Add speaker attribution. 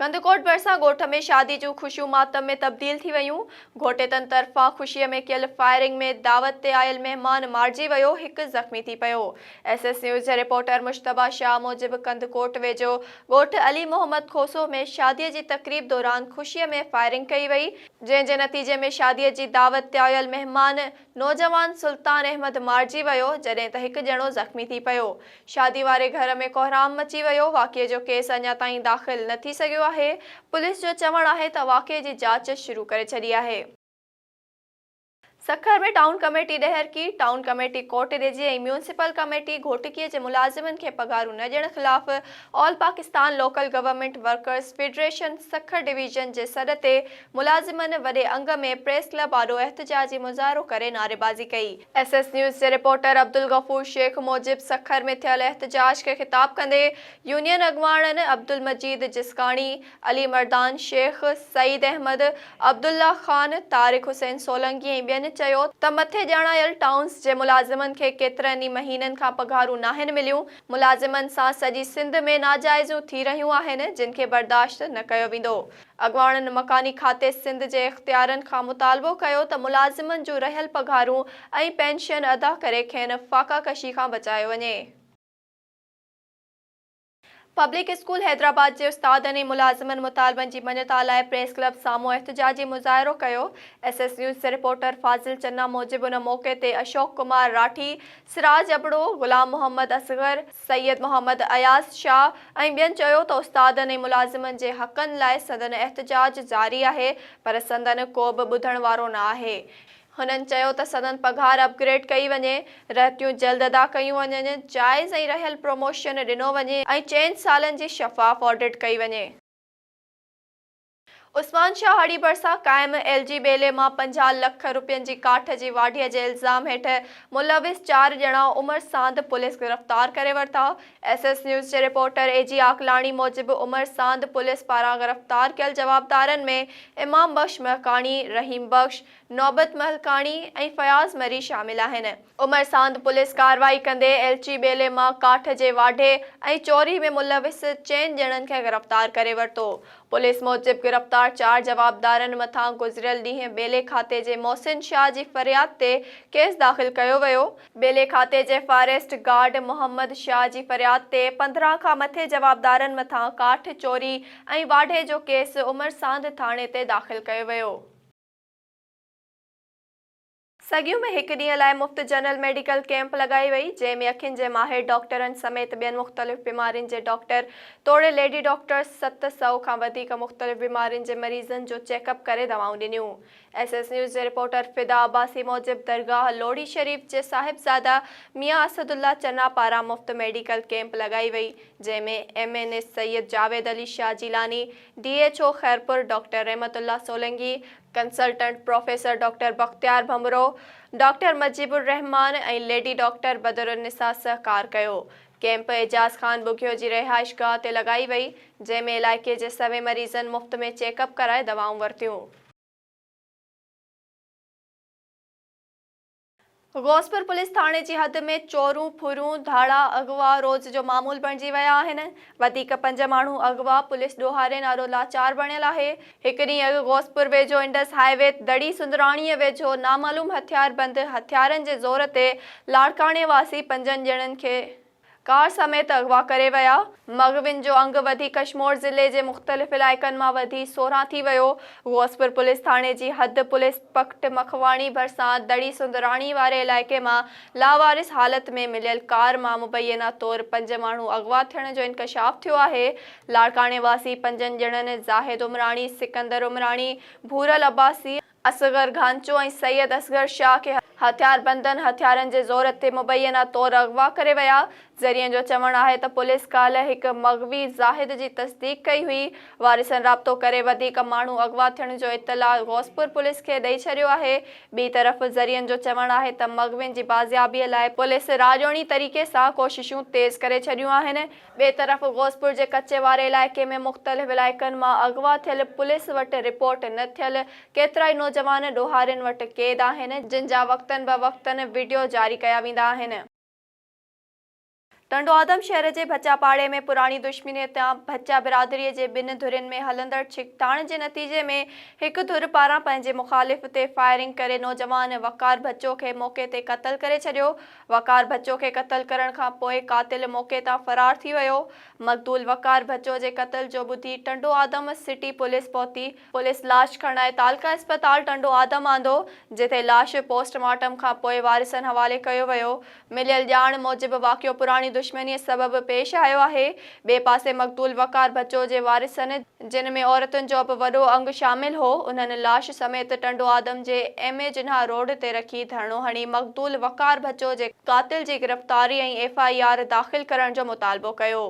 Speaker 1: कंदकोट भरिसां ॻोठ में शादी जूं ख़ुशियूं मातम में तब्दील थी वयूं। घोटेतनि तरफ़ां ख़ुशीअ में कयल फायरिंग में दावत ते आयल महिमान मारिजी वियो, हिकु ज़ख़्मी थी पियो। SS न्यूज़ जे रिपोर्टर मुश्तबा शाह मूजिबि कंदकोट वेझो ॻोठ अली मोहम्मद खोसो में शादीअ जी तक़रीब दौरान ख़ुशीअ में फायरिंग कई वई, जंहिं जे नतीजे में शादीअ जी दावत ते आयल महिमान नौजवान सुल्तान अहमद मारिजी वियो, जॾहिं त हिकु ॼणो ज़ख़्मी थी पियो। शादी वारे घर में कोहराम मची वियो। वाक़िए जो केस अञा ताईं दाख़िल न थी सघियो आहे। पुलिस जो चवणु आहे त वाक़िए जी जांच शुरू करे छॾी आहे। सखर में टाउन कमेटी ॾहर की टाउन कमेटी कोर्ट ॾिजी ऐं म्यूनिसिपल कमेटी घोटकीअ जे मुलाज़िमनि खे पघारूं न ॾियण ख़िलाफ़ all Pakistan local government workers federation Sukkur division जे सॾ ते मुलाज़िमनि वॾे अंग में प्रेस क्लब आॾो एहतजाजी मुज़ाहिरो करे नारेबाज़ी कई। SS न्यूज़ जे रिपोर्टर अब्दुल गफूर शेख मूजिबि सखर में थियल एहतजाज खे ख़िताब कंदे यूनियन अॻवाननि अब्दुल मजीद जिस्काणी, अली मर्दान शेख, सईद अहमद, अब्दुल्ला ख़ान, तारिक हुसैन सोलंकी ऐं ॿियनि चयो त मथे ॼाणायल टाउन्स जे मुलाज़िमनि खे केतिरनि ई महीननि खां पघारूं नाहिनि मिलियूं। मुलाज़िमनि सां सॼी सिंध में नाजाइज़ूं थी रहियूं आहिनि, जिन खे बर्दाश्त न कयो वेंदो। अॻवाननि मकानी खाते सिंध जे इख़्तियारनि खां मुतालबो कयो त मुलाज़िमनि जूं रहियल पघारूं ऐं पेंशन अदा करे खेनि फ़ाक़ा कशी खां बचायो वञे। पब्लिक स्कूल हैदराबाद जे उस्तादनि ऐं मुलाज़िमनि मुतालबनि जी मञता लाइ प्रेस क्लब साम्हूं एहतजाजी मुज़ाहिरो कयो। SS न्यूज़ जे रिपोर्टर फाज़िल चन्ना मूजिबि उन मौक़े ते अशोक कुमार राठी, सिराज अबड़ो, गुलाम मोहम्मद असगर, सैयद मोहम्मद अयाज़ शाह ऐं ॿियनि चयो त उस्तादनि ऐं मुलाज़िमनि जे हक़नि लाइ संदन एहतजाज जारी आहे, पर संदन को बि ॿुधण वारो न आहे। हुननि चयो त संदन पघार अपग्रेड कई वञे, रहतियूं जल्द अदा कयूं वञनि, जाइज़ ऐं रहियल प्रमोशन ॾिनो वञे ऐं 4 सालनि जी शफ़ाफ़ ऑडिट कई वञे। उस्मान शाह हड़ी भरिसां क़ाइम LG ॿेले मां 50 लख रुपयनि जी काठ जी वाढीअ जे इल्ज़ाम हेठि मुलविस 4 ॼणा उमर सांद पुलिस गिरफ़्तार करे वरिता। SS न्यूज़ जे रिपोर्टर AG आकलाणी मूजिबि उमर सांद पुलिस पारां गिरफ़्तार कयल जवाबदारनि में इमाम बख्श महकाणी, रहीम बख्श, नौबत महकाणी ऐं फयाज़ मरी शामिल आहिनि। उमर सांद पुलिस कार्रवाई कंदे LG ॿेले मां काठ जे वाढे ऐं चोरी में मुलविस 4 ॼणनि खे गिरफ़्तार करे वरितो। पुलिस मूजिबि गिरफ़्तार 4 जवाबदारनि मथां गुज़िरियल ॾींहुं ॿेले खाते जे मोहसिन शाह जी फ़रियाद ते केस दाख़िल कयो वियो। ॿेले खाते जे फॉरेस्ट गार्ड मोहम्मद शाह जी फ़रियाद ते 15 खां मथे जवाबदारनि मथां काठ चोरी ऐं वाढे जो केस उमर सांद थाणे ते दाख़िल कयो वियो। सॻियूं में हिकु ॾींहं लाइ मुफ़्त जनरल मेडिकल कैंप लॻाई वई, जंहिं में अखियुनि जे माहिर डॉक्टरनि समेत ॿियनि मुख़्तलिफ़ बीमारियुनि जे डॉक्टर तोड़े लेडी डॉक्टर्स 700 खां वधीक मुख़्तलिफ़ बीमारियुनि जे मरीज़नि जो चेकअप करे दवाऊं ॾिनियूं। SS न्यूज़ जे रिपोर्टर फ़िदा अब्बासी मूजिबि दरगाह लोड़ी शरीफ़ जे साहिबज़ादा मियां असदुल्ला चन्ना पारां मुफ़्त मेडिकल कैंप लॻाई वई, जंहिं में MNS Syed Javed Ali Shah Jilani, DHO Khairpur doctor Rahmatullah Solangi, consultant professor doctor Bakhtiar Bhambro, doctor Mujibur Rahman ऐं लेडी डॉक्टर बदरुन्निसा सहकार कयो। कैंप एजाज़ ख़ान बुघियो जी रिहाइशगाह ते लॻाई वई, जंहिं में इलाइक़े जे सभई मरीज़नि मुफ़्त में चेकअप कराए दवाऊं वरितियूं। ग़ौसपुर पुलिस थाणे जी हद में चोरूं, फुरूं, धाड़ा, अगवा रोज़ जो मामूल बणिजी विया आहिनि। वधीक 5 माण्हू अगवा पुलिस ॾोहारे नालो लाचार बणियल आहे। हिकु ॾींहुं अॻु ग़ौसपुर वेझो इंडस हाईवे दड़ी सुंदराणीअ वेझो नामालूम हथियारबंद हथियारनि जे ज़ोर ते लाड़काणे वासी 5 ॼणनि खे कार समेत अगवा करे विया। मग़विन जो अंग वधी कशमोर ज़िले जे मुख़्तलिफ़ इलाइक़नि मां वधी 16 थी वियो। ग़ौसपुर पुलिस थाणे जी हद पुलिस पक्ट मखवाणी भरिसां दड़ी सुंदराणी वारे इलाइक़े मां लावारिस हालत में मिलियल कार मां मुबैना तौरु 5 माण्हू अगवा थियण जो इंकशाफ़ थियो आहे। लाड़काणे वासी 5 ॼणनि ज़ाहिद उमराणी, सिकंदर उमराणी, भूरल अब्बासी, असगर घांचो ऐं सैयद असगर शाह खे हथियारबंदनि हथियारनि जे ज़ोर ते मुबैना तौरु अगवा करे विया। ज़रियनि जो चवणु आहे त पुलिस काल्ह हिकु मग़वी ज़ाहिद जी तस्दीक कई हुई। वारिसनि राब्तो करे वधीक माण्हू अगवा थियण जो इतला ग़ौसपुर पुलिस खे ॾेई छॾियो आहे। ॿी तरफ़ ज़रियनि जो चवणु आहे त मग़विन जी बाज़ियाबीअ लाइ पुलिस राॼोणी तरीक़े सां कोशिशूं तेज़ करे छॾियूं आहिनि। ॿिए तरफ़ ग़ौसपुर जे कचे वारे इलाइक़े में मुख़्तलिफ़ इलाइक़नि मां अगवा थियल पुलिस वटि रिपोर्ट न थियल केतिरा ई नौजवान ॾोहारियुनि वटि क़ैद आहिनि, जिन जा वक़्तनि ब वक़्तनि वीडियो जारी कया वेंदा आहिनि। टंडो आदम शहर जे भचा पाड़े में पुरानी दुश्मनी तां भचा बिरादरीअ जे ॿिनि धुरियुनि में हलंदड़ छिकताण जे नतीजे में हिकु धुर पारां पंहिंजे मुखालिफ़ ते फायरिंग करे नौजवान वकार बच्चो खे मौके ते क़त्ल करे छॾियो। वकार बच्चो खे क़त्ल करण खां पोइ कातिल मौके तां फरार थी वियो। मक़तूल वकार बच्चो जे क़त्ल जो ॿुधी टंडो आदम सिटी पुलिस पहुती। पुलिस लाश खणाए तालका अस्पताल टंडो आदम आंदो, जिथे लाश पोस्टमार्टम खां पोइ वारिसनि हवाले कयो वियो। मिलियल ॼाण मूजिबि वाक़ियो पुरानी दुश्मनी सबबि पेश आयो आहे। ॿिए पासे मक़तूल वकार बच्चो जे वारिसनि, जिन में औरतुनि जो बि वॾो अंग शामिल हो, उन्हनि लाश समेत टंडो आदम जे MA जिन्हा रोड ते रखी धरणो हणी मक़तूल वकार बच्चो जे कातिल जी गिरफ़्तारी ऐं FIR दाख़िल करण जो मुतालबो कयो।